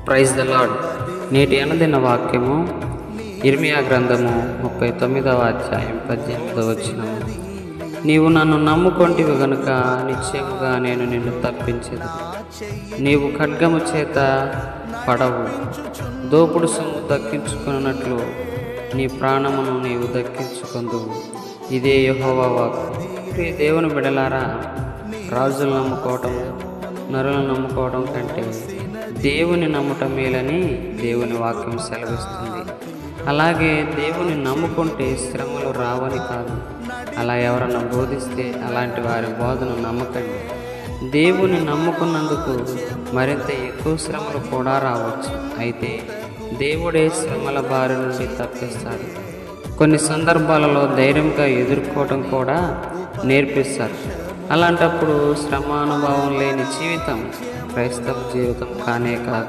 Praise the lord. నేటి అనుదిన వాక్యము ఇర్మియా గ్రంథము 39వ అధ్యాయం 18వ వచనము. నీవు నన్ను నమ్ముకొంటివి గనుక నిశ్చయముగా నేను నిన్ను తప్పించదు. నీవు ఖడ్గము చేత పడవు, దోపుడు సొమ్ము దక్కించుకున్నట్లు నీ ప్రాణమును నీవు దక్కించుకొందువు. ఇదే యెహోవా వాక్కు. ప్రియ దేవుని బిడలారా, రాజులను నమ్ముకోవటం, నరులను నమ్ముకోవడం కంటే దేవుని నమ్మటం మేలని దేవుని వాక్యం సెలవిస్తుంది. అలాగే దేవుని నమ్ముకుంటే శ్రమలు రావని కాదు. అలా ఎవరన్నా బోధిస్తే అలాంటి వారి బోధన నమ్మకండి. దేవుని నమ్ముకున్నందుకు మరింత ఎక్కువ శ్రమలు కూడా రావచ్చు. అయితే దేవుడే శ్రమల బారి నుండి తప్పిస్తాడు. కొన్ని సందర్భాలలో ధైర్యంగా ఎదుర్కోవటం కూడా నేర్పిస్తారు. అలాంటప్పుడు శ్రమానుభవం లేని జీవితం క్రైస్తవ జీవితం కానే కాదు.